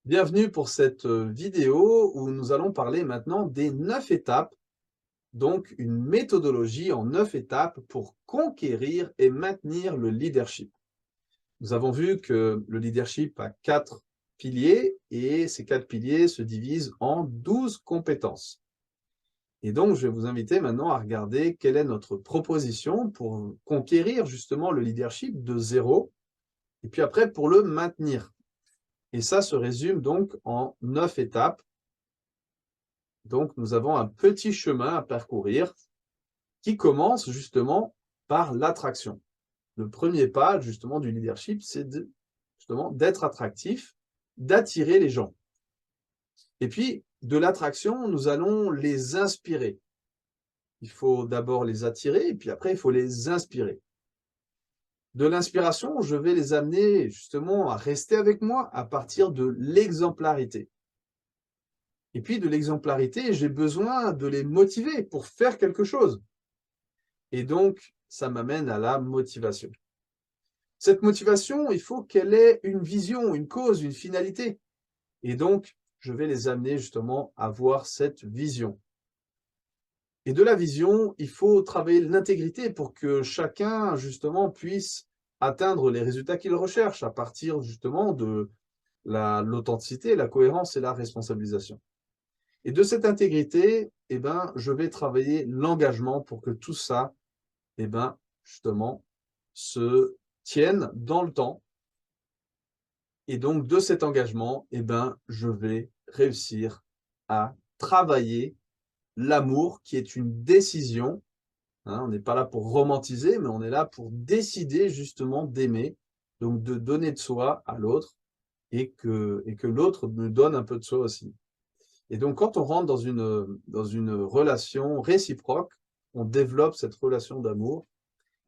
Bienvenue pour cette vidéo où nous allons parler maintenant des 9 étapes, donc une méthodologie en 9 étapes pour conquérir et maintenir le leadership. Nous avons vu que le leadership a 4 piliers et ces 4 piliers se divisent en 12 compétences. Et donc, je vais vous inviter maintenant à regarder quelle est notre proposition pour conquérir justement le leadership de zéro et puis après pour le maintenir. Et ça se résume donc en 9 étapes. Donc, nous avons un petit chemin à parcourir qui commence justement par l'attraction. Le premier pas justement du leadership, c'est justement d'être attractif, d'attirer les gens. Et puis, de l'attraction, nous allons les inspirer. Il faut d'abord les attirer et puis après, il faut les inspirer. De l'inspiration, je vais les amener justement à rester avec moi à partir de l'exemplarité. Et puis de l'exemplarité, j'ai besoin de les motiver pour faire quelque chose. Et donc, ça m'amène à la motivation. Cette motivation, il faut qu'elle ait une vision, une cause, une finalité. Et donc, je vais les amener justement à voir cette vision. Et de la vision, il faut travailler l'intégrité pour que chacun, justement, puisse atteindre les résultats qu'il recherche à partir, justement, de l'authenticité, la cohérence et la responsabilisation. Et de cette intégrité, eh ben, je vais travailler l'engagement pour que tout ça, eh ben, justement, se tienne dans le temps. Et donc, de cet engagement, eh ben, je vais réussir à travailler l'amour, qui est une décision. Hein, on n'est pas là pour romantiser, mais on est là pour décider justement d'aimer, donc de donner de soi à l'autre et que l'autre me donne un peu de soi aussi. Et donc, quand on rentre dans une relation réciproque, on développe cette relation d'amour.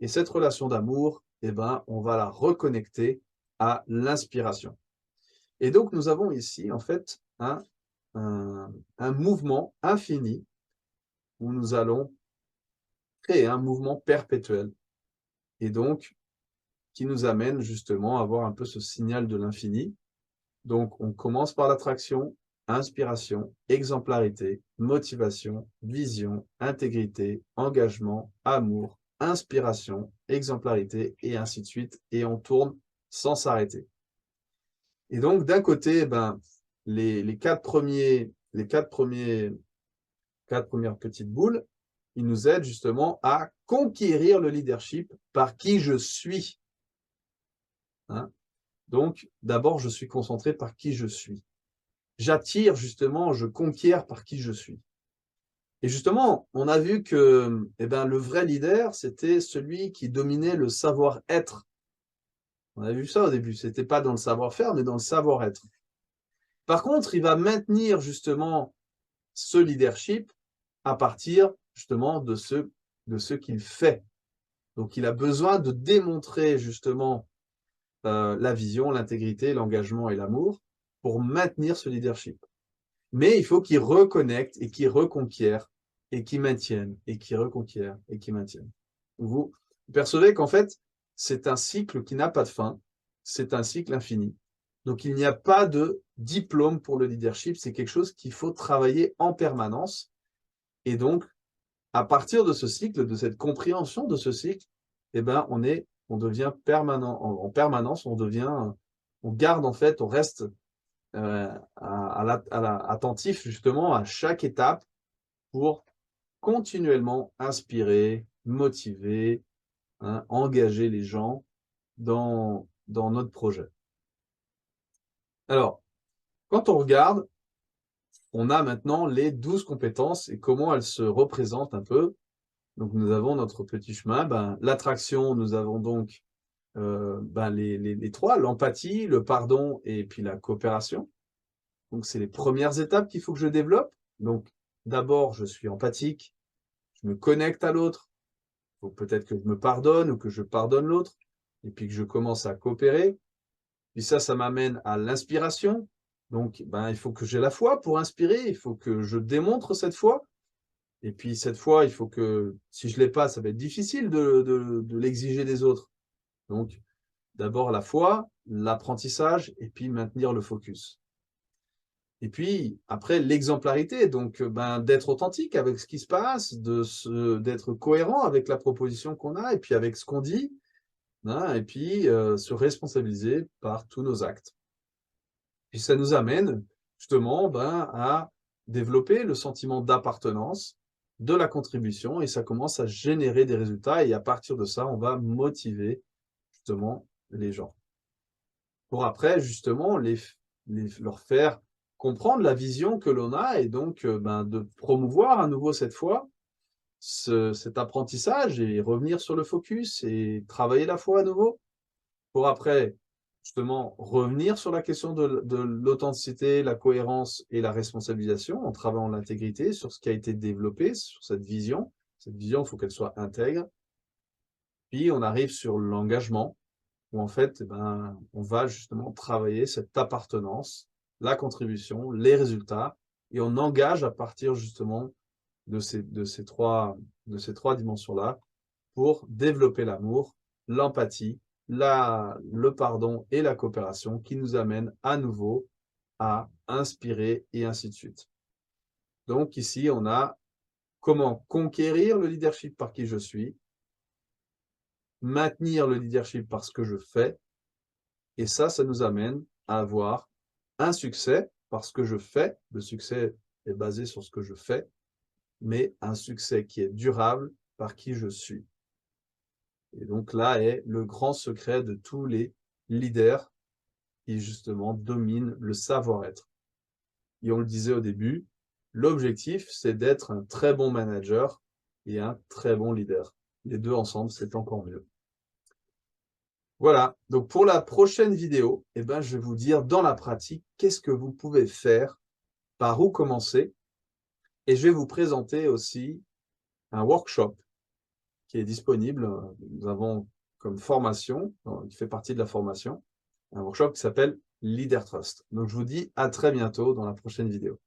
Et cette relation d'amour, eh ben, on va la reconnecter à l'inspiration. Et donc, nous avons ici, en fait, un mouvement infini où nous allons créer un mouvement perpétuel. Et donc, qui nous amène justement à avoir un peu ce signal de l'infini. Donc, on commence par l'attraction, inspiration, exemplarité, motivation, vision, intégrité, engagement, amour, inspiration, exemplarité, et ainsi de suite. Et on tourne sans s'arrêter. Et donc, d'un côté, ben, les quatre premières petites boules, ils nous aident justement à conquérir le leadership par qui je suis. Hein. Donc, d'abord, je suis concentré par qui je suis. J'attire justement, je conquiers par qui je suis. Et justement, on a vu que eh ben, le vrai leader, c'était celui qui dominait le savoir-être. On a vu ça au début, c'était pas dans le savoir-faire, mais dans le savoir-être. Par contre, il va maintenir justement ce leadership à partir justement de ce qu'il fait. Donc, il a besoin de démontrer justement la vision, l'intégrité, l'engagement et l'amour pour maintenir ce leadership. Mais il faut qu'il reconnecte et qu'il reconquiert et qu'il maintienne et qu'il reconquiert et qu'il maintienne. Vous percevez qu'en fait, c'est un cycle qui n'a pas de fin, c'est un cycle infini. Donc, il n'y a pas de diplôme pour le leadership, c'est quelque chose qu'il faut travailler en permanence. Et donc, à partir de ce cycle, de cette compréhension de ce cycle, eh ben, on devient permanent, en permanence, on garde en fait, on reste attentif justement à chaque étape pour continuellement inspirer, motiver, hein, engager les gens dans notre projet. Alors, quand on regarde, on a maintenant les 12 compétences et comment elles se représentent un peu. Donc, nous avons notre petit chemin. Ben, l'attraction, nous avons donc ben, les trois, l'empathie, le pardon et puis la coopération. Donc, c'est les premières étapes qu'il faut que je développe. Donc, d'abord, je suis empathique, je me connecte à l'autre. Il faut peut-être que je me pardonne ou que je pardonne l'autre et puis que je commence à coopérer. Puis ça m'amène à l'inspiration. Donc, ben, il faut que j'ai la foi pour inspirer, il faut que je démontre cette foi. Et puis cette foi, il faut que, si je l'ai pas, ça va être difficile de l'exiger des autres. Donc, d'abord la foi, l'apprentissage et puis maintenir le focus. Et puis, après, l'exemplarité, donc d'être authentique avec ce qui se passe, d'être cohérent avec la proposition qu'on a et puis avec ce qu'on dit, hein, et puis se responsabiliser par tous nos actes. Puis ça nous amène justement à développer le sentiment d'appartenance, de la contribution, et ça commence à générer des résultats. Et à partir de ça, on va motiver justement les gens. Pour après, justement, leur faire comprendre la vision que l'on a et donc de promouvoir à nouveau cette fois cet apprentissage et revenir sur le focus et travailler la foi à nouveau. Pour après, justement, revenir sur la question de l'authenticité, la cohérence et la responsabilisation en travaillant l'intégrité sur ce qui a été développé, sur cette vision. Cette vision, il faut qu'elle soit intègre. Puis, on arrive sur l'engagement, où en fait, on va justement travailler cette appartenance, la contribution, les résultats, et on engage à partir justement de ces trois dimensions-là pour développer l'amour, l'empathie, le pardon et la coopération qui nous amènent à nouveau à inspirer et ainsi de suite. Donc ici, on a comment conquérir le leadership par qui je suis, maintenir le leadership par ce que je fais, et ça nous amène à avoir un succès parce que je fais. Le succès est basé sur ce que je fais, mais un succès qui est durable par qui je suis. Et donc là est le grand secret de tous les leaders qui justement dominent le savoir-être. Et on le disait au début, l'objectif, c'est d'être un très bon manager et un très bon leader. Les deux ensemble, c'est encore mieux. Voilà, donc pour la prochaine vidéo, je vais vous dire dans la pratique, qu'est-ce que vous pouvez faire, par où commencer, et je vais vous présenter aussi un workshop qui est disponible. Nous avons comme formation, qui fait partie de la formation, un workshop qui s'appelle Leader Trust. Donc je vous dis à très bientôt dans la prochaine vidéo.